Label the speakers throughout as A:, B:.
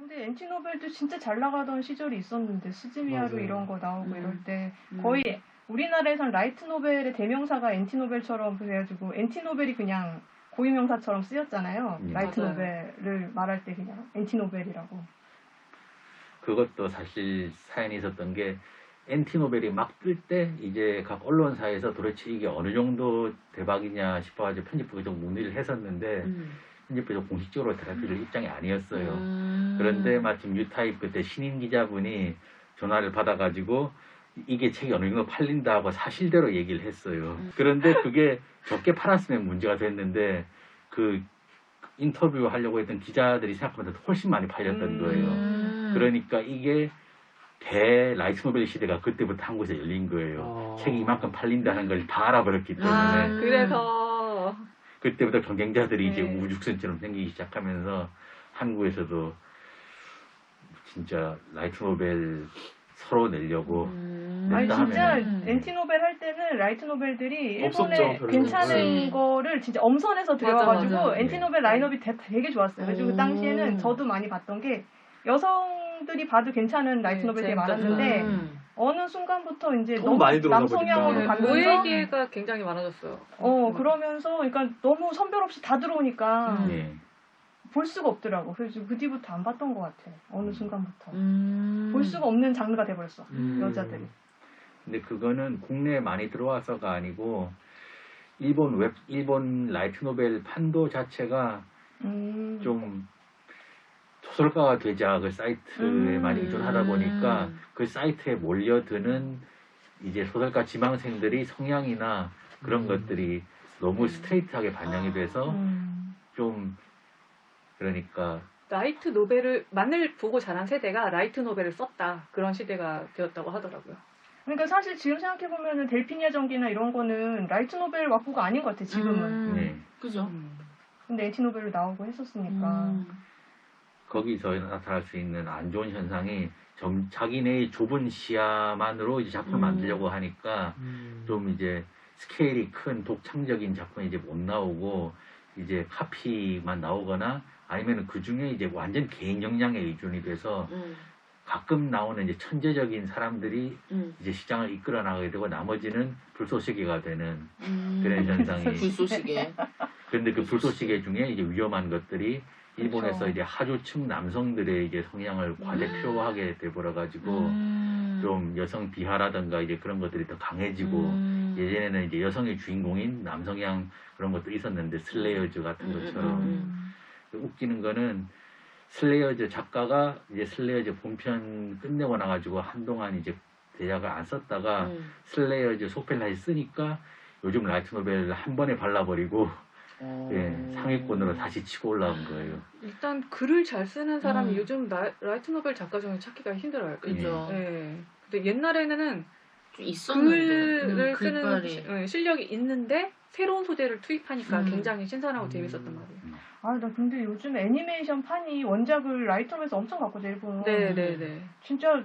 A: 근데 엔티노벨도 진짜 잘 나가던 시절이 있었는데 스즈미야루
B: 맞아요.
A: 이런 거 나오고 이럴 때 거의 우리나라에선 라이트 노벨의 대명사가 엔티노벨처럼 그래가지고 엔티노벨이 그냥 고유명사처럼 쓰였잖아요. 라이트
C: 맞아요.
A: 노벨을 말할 때 그냥 엔티노벨이라고.
D: 그것도 사실 사연이 있었던 게 엔티노벨이 막 뜰 때 이제 각 언론사에서 도대체 이게 어느 정도 대박이냐 싶어가지고 편집부가 좀 문의를 했었는데 편집부에서 공식적으로 대답해줄 입장이 아니었어요. 그런데 마침 뉴타입 그때 신인 기자분이 전화를 받아가지고 이게 책이 어느 정도 팔린다고 사실대로 얘기를 했어요. 그런데 그게 적게 팔았으면 문제가 됐는데 그 인터뷰 하려고 했던 기자들이 생각보다 훨씬 많이 팔렸던 거예요. 그러니까 이게 라이트 노벨 시대가 그때부터 한국에서 열린 거예요. 책이 이만큼 팔린다는 걸 다 알아버렸기 때문에.
C: 그래서
D: 그때부터 경쟁자들이 이제
C: 네.
D: 우죽순처럼 생기기 시작하면서 한국에서도 진짜 라이트 노벨 서로 내려고
A: 아니
D: 냈다
A: 진짜
D: 하면은
A: 엔티노벨 할 때는 라이트 노벨들이 일본에
B: 없었죠, 별로.
A: 괜찮은 거를 진짜 엄선해서 들여와가지고
C: 맞아.
A: 엔티노벨 라인업이 되게 좋았어요. 그래서 그 당시에는 저도 많이 봤던 게 여성들이 봐도 괜찮은 라이트 노벨 되게 많았는데 어느 순간부터 이제
B: 너무 많이 들어오다
A: 남성향으로
B: 보니까.
A: 가면서
C: 모에기가 굉장히 많아졌어요.
A: 그러면서 그러니까 너무 선별 없이 다 들어오니까
D: 예.
A: 볼 수가 없더라고. 그래서 그 뒤부터 안 봤던 것 같아. 어느 순간부터 볼 수가
C: 음.
A: 없는 장르가 돼버렸어. 여자들이.
D: 근데 그거는 국내에 많이 들어와서가 아니고 일본 라이트 노벨 판도 자체가 좀 소설가가 되자 그 사이트에 많이 의존하다 보니까 그 사이트에 몰려드는 이제 소설가 지망생들이 성향이나 그런 것들이 너무 스트레이트하게 반영이 돼서 좀 그러니까
C: 라이트 노벨을 보고 자란 세대가 라이트 노벨을 썼다. 그런 시대가 되었다고 하더라고요.
A: 그러니까 사실 지금 생각해보면은 델피니아 전기나 이런 거는 라이트 노벨 왁구가 아닌 것 같아, 지금은.
D: 네.
E: 그죠?
A: 근데 엔티노벨로 나오고 했었으니까.
D: 거기서 나타날 수 있는 안 좋은 현상이 자기네의 좁은 시야만으로 이제 작품을 만들려고 하니까 좀 이제 스케일이 큰 독창적인 작품이 이제 못 나오고 이제 카피만 나오거나 아니면 그 중에 이제 완전 개인 역량에 의존이 돼서 가끔 나오는 이제 천재적인 사람들이 이제 시장을 이끌어 나가게 되고 나머지는 불쏘시개가 되는 그런 현상이.
E: 불쏘시개.
D: 그런데 그 불쏘시개 중에 이제 위험한 것들이 일본에서
A: 그렇죠.
D: 이제 하류층 남성들의 이제 성향을 과대표하게 돼버려가지고 좀 여성 비하라든가 이제 그런 것들이 더 강해지고 예전에는 이제 여성의 주인공인 남성향 그런 것도 있었는데 슬레이어즈 같은 것처럼 웃기는 거는 슬레이어즈 작가가 이제 슬레이어즈 본편 끝내고 나가지고 한동안 이제 대작을 안 썼다가 슬레이어즈 속편을 다시 쓰니까 요즘 라이트 노벨 한 번에 발라버리고 예, 상위권으로 다시 치고 올라온 거예요.
C: 일단 글을 잘 쓰는 사람이 요즘 라이트 노벨 작가 중에 찾기가 힘들어요.
E: 그죠.
C: 네. 근데 옛날에는
E: 좀 있었는데.
C: 글을
E: 글빨이.
C: 쓰는 실력이 있는데 새로운 소재를 투입하니까 굉장히 신선하고 재밌었단 말이에요.
A: 아, 나 근데 요즘 애니메이션 판이 원작을 라이트 노벨에서 엄청 바꾸죠, 일본은.
C: 네네네.
A: 진짜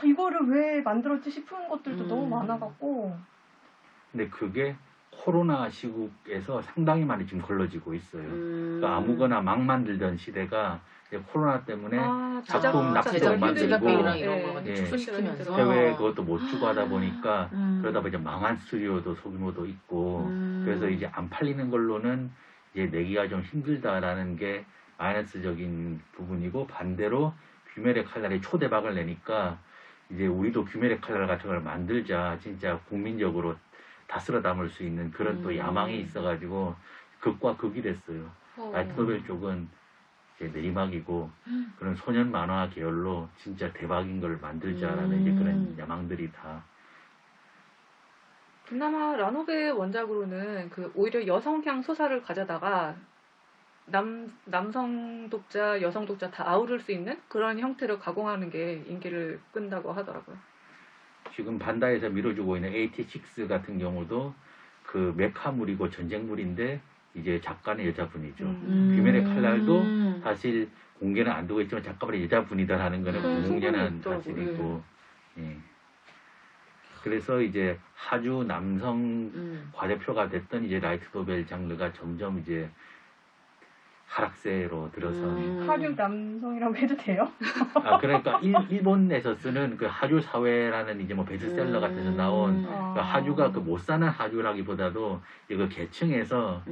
A: 이거를 왜 만들었지 싶은 것들도 너무 많아갖고.
D: 근데 그게 코로나 시국에서 상당히 많이 지금 걸러지고 있어요. 그러니까 아무거나 막 만들던 시대가 이제 코로나 때문에 작품 납품 만들고
E: 이런 걸
D: 예,
E: 축소시키면서
D: 해외 그것도 못 주고 하다 보니까 그러다 보니 이제 망한 스튜디오도 소규모도 있고 그래서 이제 안 팔리는 걸로는 이제 내기가 좀 힘들다라는 게 마이너스적인 부분이고 반대로 귀멸의 칼날이 초대박을 내니까 이제 우리도 귀멸의 칼날 같은 걸 만들자 진짜 국민적으로 다 쓸어 담을 수 있는 그런 또 야망이 있어가지고 극과 극이 됐어요. 라이트 노벨 쪽은 이제 내리막이고 그런 소년 만화 계열로 진짜 대박인 걸 만들자라는 이제 그런 야망들이 다.
C: 그나마 라노베 원작으로는 오히려 여성향 소설을 가져다가 남성 독자, 여성 독자 다 아우를 수 있는 그런 형태로 가공하는 게 인기를 끈다고 하더라고요.
D: 지금 반다이에서 밀어주고 있는 86 같은 경우도 그 메카물이고 전쟁물인데 이제 작가는 여자분이죠. 귀멸의 칼날도 사실 공개는 안 되고 있지만 작가분이 여자분이다라는 거는 공공연한 사실이고 예. 그래서 이제 하주 남성 과대표가 됐던 이제 라이트 노벨 장르가 점점 이제 하락세로 들어서
A: 하류 남성이라는 얘기하고 해도 돼요?
D: 아, 그러니까 일본에서 쓰는 그 하류 사회라는 이제 뭐 베스트셀러가 돼서 나온 그 하류가 그 못 사는 하류라기보다도 이거 계층에서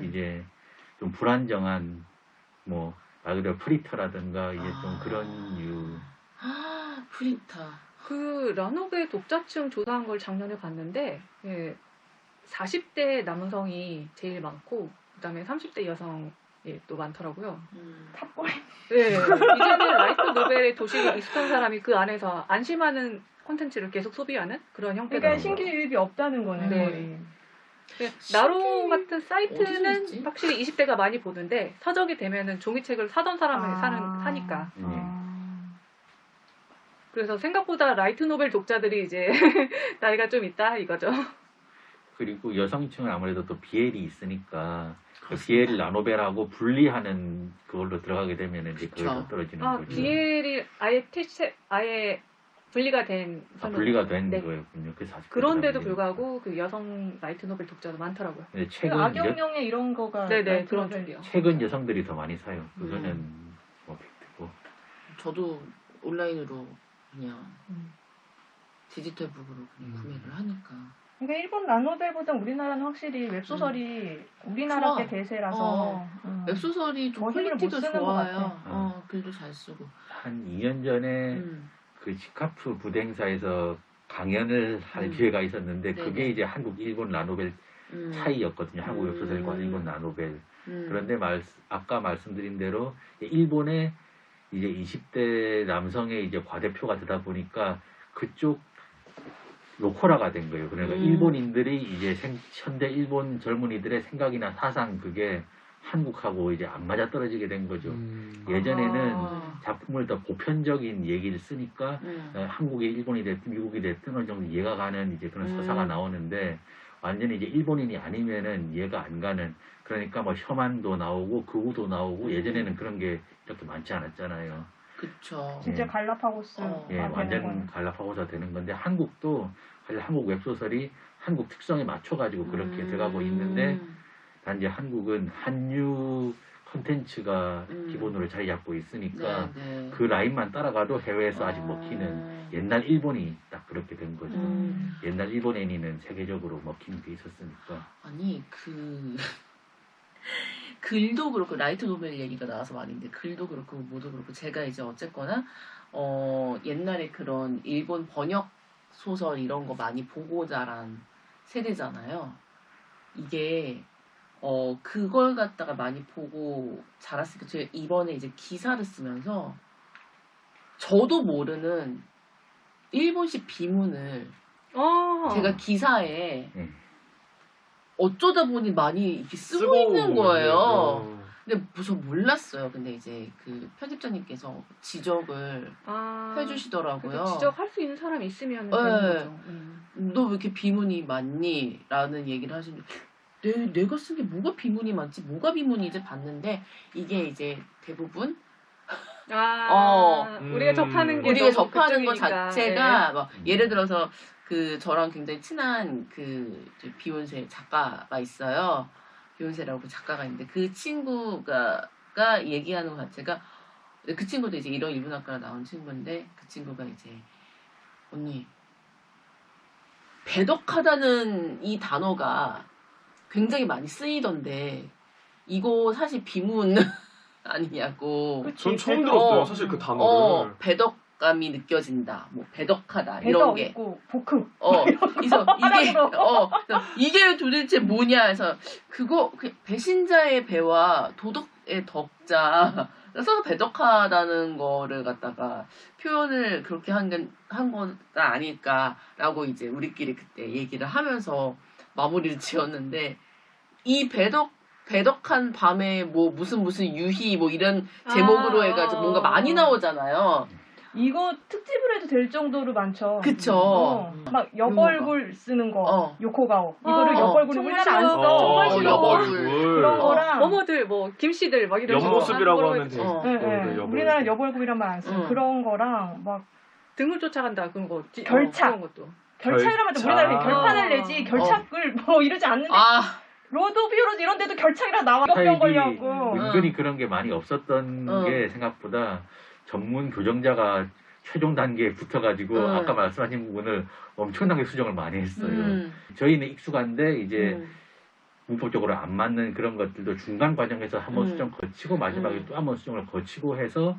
D: 이제 좀 불안정한 뭐 말 그대로 프리터라든가 이제 좀 그런 유.
E: 프린터.
C: 그 라노베 독자층 조사한 걸 작년에 봤는데 40대 남성이 제일 많고 그다음에 30대 여성이 또 많더라고요.
A: 탑골.
C: 네, 이제는 라이트 노벨의 도시가 익숙한 사람이 그 안에서 안심하는 콘텐츠를 계속 소비하는 그런 형태가.
A: 그러니까 신규 유입이 없다는 거네.
C: 네.
A: 거의.
C: 나로 같은
E: 어디서
C: 사이트는
E: 있지?
C: 확실히 20대가 많이 보는데 서적이 되면은 종이책을 사던 사람이 사니까. 그래서 생각보다 라이트 노벨 독자들이 이제 나이가 좀 있다 이거죠.
D: 그리고 여성층은 아무래도 또 BL이 있으니까 그 BL 라노벨하고 분리하는 그걸로 들어가게 되면 이제 그게 더 떨어지는 거죠.
C: BL이 아예 분리가 된
D: 분리가 된
C: 네.
D: 거였군요. 그 40대
C: 그런데도
D: 사람들이.
C: 불구하고 그 여성 라이트 노벨 독자도 많더라고요.
D: 근데
A: 그
D: 최근
A: 악역용의 이런 거가
C: 네네 그런
A: 라이트
C: 쪽이요.
D: 최근 여성들이 더 많이 사요. 그거는 뭐 팩트고.
E: 저도 온라인으로 그냥 디지털 북으로 그냥 구매를 하니까.
A: 그러니까 일본 라노벨보다 우리나라는 확실히 웹소설이 우리나라계
E: 좋아.
A: 대세라서
E: 웹소설이 좀
A: 저희를 못
E: 퀄리티도
A: 쓰는 것
E: 좋아요.
A: 같아.
E: 글도 잘 쓰고.
D: 한 2년 전에 그 시카프 부대행사에서 강연을 할 기회가 있었는데
E: 네네.
D: 그게 이제 한국 일본 라노벨 차이였거든요. 한국 웹소설과 일본 라노벨. 그런데 아까 말씀드린 대로 일본의 이제 20대 남성의 이제 과대표가 되다 보니까 그쪽 로컬화가 된 거예요. 그러니까 일본인들이 이제 현대 일본 젊은이들의 생각이나 사상 그게 한국하고 이제 안 맞아 떨어지게 된 거죠. 예전에는 작품을 더 보편적인 얘기를 쓰니까 한국이 일본이 됐든 미국이 됐든 어느 정도 이해가 가는 이제 그런 서사가 나오는데 완전히 이제 일본인이 아니면은 이해가 안 가는 그러니까 뭐 혐한도 나오고 극우도 나오고 예전에는 그런 게 이렇게 많지 않았잖아요.
E: 그쵸.
A: 진짜 갈라파고스
D: 예, 완전 갈라파고스가 되는 건데 한국도 사실 한국 웹소설이 한국 특성에 맞춰가지고 그렇게 돼가고 있는데 단지 한국은 한류 콘텐츠가 기본으로 자리 잡고 있으니까 그 라인만 따라가도 해외에서 아직 먹히는 옛날 일본이 딱 그렇게 된 거죠. 옛날 일본 애니는 세계적으로 먹히는 게 있었으니까.
E: 아니 글도 그렇고 라이트 노벨 얘기가 나와서 말인데 글도 그렇고 뭐도 그렇고 제가 이제 어쨌거나 옛날에 그런 일본 번역 소설 이런 거 많이 보고 자란 세대잖아요. 이게 그걸 갖다가 많이 보고 자랐으니까 제가 이번에 이제 기사를 쓰면서 저도 모르는 일본식 비문을 제가 기사에 어쩌다 보니 많이 이렇게 쓰고 있는 거예요. 근데 저 몰랐어요. 근데 이제 그 편집자님께서 지적을 해주시더라고요.
C: 지적할 수 있는 사람이 있으면
E: 네.
C: 되는 거죠.
E: 너 왜 이렇게 비문이 많니? 라는 얘기를 하시는데 내가 쓴 게 뭐가 비문이 많지? 뭐가 비문이지? 봤는데 이게 이제 대부분
C: 우리가 접하는 게
E: 우리가
C: 너무
E: 접하는 것
C: 그쪽이니까.
E: 자체가 막 예를 들어서 그 저랑 굉장히 친한 그 비욘세 작가가 있어요. 비욘세라고 작가가 있는데 그 친구가 얘기하는 것 자체가 그 친구도 이제 이런 일본학과로 나온 친구인데 그 친구가 이제 언니 배덕하다는 이 단어가 굉장히 많이 쓰이던데 이거 사실 비문 아니냐고.
B: 전 처음 들었어요. 사실 그 단어를.
E: 배덕감이 느껴진다. 뭐 배덕하다
A: 배덕
E: 이런 게.
A: 있고 복흑.
E: 그래서 이게 도대체 뭐냐 해서 그거 배신자의 배와 도덕의 덕자. 그래서 배덕하다는 거를 갖다가 표현을 그렇게 한 거가 아닐까라고 이제 우리끼리 그때 얘기를 하면서 마무리를 지었는데 이 배덕한 밤에 뭐 무슨 유희 뭐 이런 제목으로 해가지고 뭔가 많이 나오잖아요.
A: 이거 특집을 해도 될 정도로 많죠.
E: 그쵸.
A: 막 여벌굴 쓰는 거, 요코가오. 이거를 여벌굴 우리나라 안 써.
C: 정말
A: 정말
C: 싫어.
B: 여벌굴.
A: 그런 거랑
C: 어머들 뭐 김씨들 막 이런
B: 옆모습이라고 하면 돼.
A: 네. 우리나라 여벌굴이란 말 안 써. 그런 거랑 막
C: 등을 쫓아간다 그런 거.
A: 결착.
C: 그런 것도.
A: 결착이라면 우리나라에 결판을 내지 결착을 뭐 이러지 않는데 로드 오브 히어로즈 이런 데도 결창이라 나와 병
D: 타입이
A: 걸려갖고
D: 은근히 그런 게 많이 없었던 게 생각보다 전문 교정자가 최종 단계에 붙어가지고 아까 말씀하신 부분을 엄청나게 수정을 많이 했어요. 저희는 익숙한데 이제 문법적으로 안 맞는 그런 것들도 중간 과정에서 한번 수정 거치고 마지막에 또 한번 수정을 거치고 해서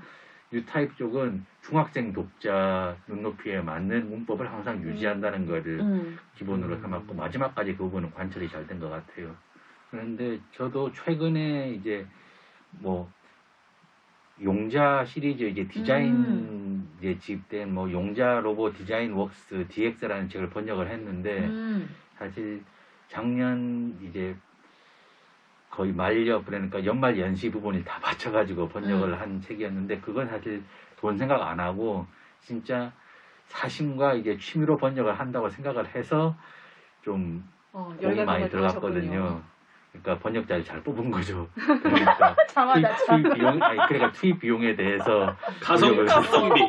D: 뉴타입 쪽은 중학생 독자 눈높이에 맞는 문법을 항상 유지한다는 거를 기본으로 삼았고 마지막까지 그 부분은 관철이 잘 된 것 같아요. 그런데 저도 최근에 이제 뭐 용자 시리즈 이제 디자인 이제 집된 뭐 용자 로봇 디자인 웍스 DX라는 책을 번역을 했는데 사실 작년 이제 거의 말려 그러니까 연말 연시 부분이 다 맞춰가지고 번역을 한 책이었는데 그건 사실 돈 생각 안 하고 진짜 사심과 이제 취미로 번역을 한다고 생각을 해서 좀 돈이 많이 들어갔거든요. 그러니까 번역자를 잘 뽑은 거죠. 그러니까 투입 비용에 대해서
B: 가성비.
E: 가성비.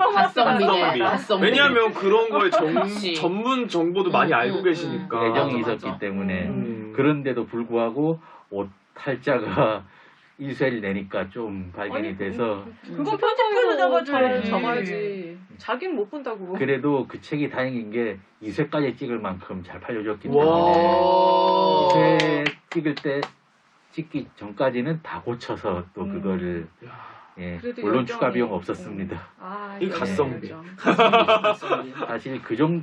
B: 왜냐하면 그런 거에
E: 그치.
B: 전문 정보도 많이 알고 계시니까.
D: 애정이
E: 맞아,
D: 있었기
E: 맞아.
D: 때문에 그런데도 불구하고 옷 탈자가 1쇄를 내니까 좀 발견이
A: 아니,
D: 돼서
A: 그건 편집해서 잡아줘야지.
C: 잡아야지. 자기는 못 본다고.
D: 그래도 그 책이 다행인 게 2쇄까지 찍을 만큼 잘 팔려줬기 때문에
B: 와.
D: 2쇄 찍을 때 찍기 전까지는 다 고쳐서 또 그거를 예,
C: 그래도
D: 물론
C: 열정이
D: 추가 비용
C: 있고.
D: 없었습니다.
C: 아,
B: 이 가성비.
D: 사실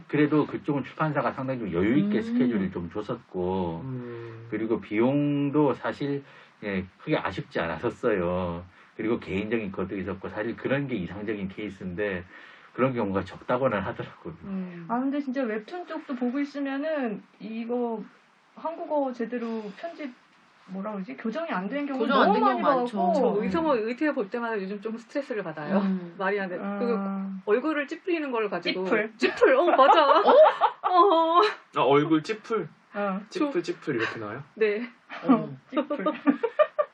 D: 그래도 그쪽은 출판사가 상당히 좀 여유 있게 스케줄을 좀 줬었고 그리고 비용도 사실 예, 크게 아쉽지 않았었어요. 그리고 개인적인 것도 있었고 사실 그런 게 이상적인 케이스인데 그런 경우가 적다고는 하더라고요.
A: 아 근데 진짜 웹툰 쪽도 보고 있으면은 이거 한국어 제대로 편집 뭐라 그러지 교정이 안 된 경우
E: 교정 안
A: 너무
E: 된
A: 많이
E: 경우 많죠.
A: 봐갖고
C: 의태 볼 때마다 요즘 좀 스트레스를 받아요. 말이 안 돼. 그 얼굴을 찌푸리는 걸 가지고
A: 찌풀.
C: 맞아.
B: 아, 얼굴 찌풀
A: 어,
B: 찌풀 이렇게 나와요?
C: 네.
A: 찌풀.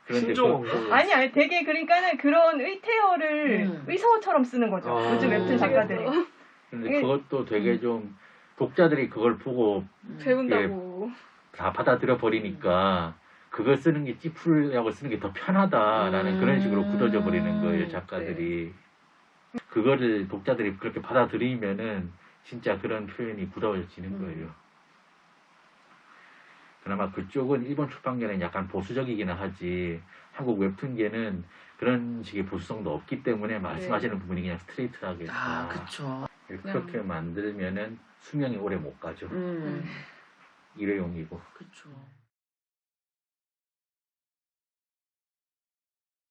D: 그런데
B: 신종원 거.
A: 아니 되게 그러니까는 그런 의태어를 의성어처럼 쓰는 거죠.
B: 아.
A: 요즘 웹툰 작가들이.
D: 근데 그것도 되게 좀 독자들이 그걸 보고
C: 배운다고.
D: 다 받아들여 버리니까 그걸 쓰는 게 찌푸리하고 쓰는 게 더 편하다라는 그런 식으로 굳어져 버리는 거예요 작가들이. 그거를 독자들이 그렇게 받아들이면은 진짜 그런 표현이 굳어지는 거예요. 그나마 그쪽은 일본 출판계는 약간 보수적이기는 하지 한국 웹툰계는 그런 식의 보수성도 없기 때문에 말씀하시는 부분이 그냥 스트레이트하게
E: 아, 그쵸.
D: 그렇게 만들면은 수명이 오래 못 가죠. 일회용이고.
E: 그쵸.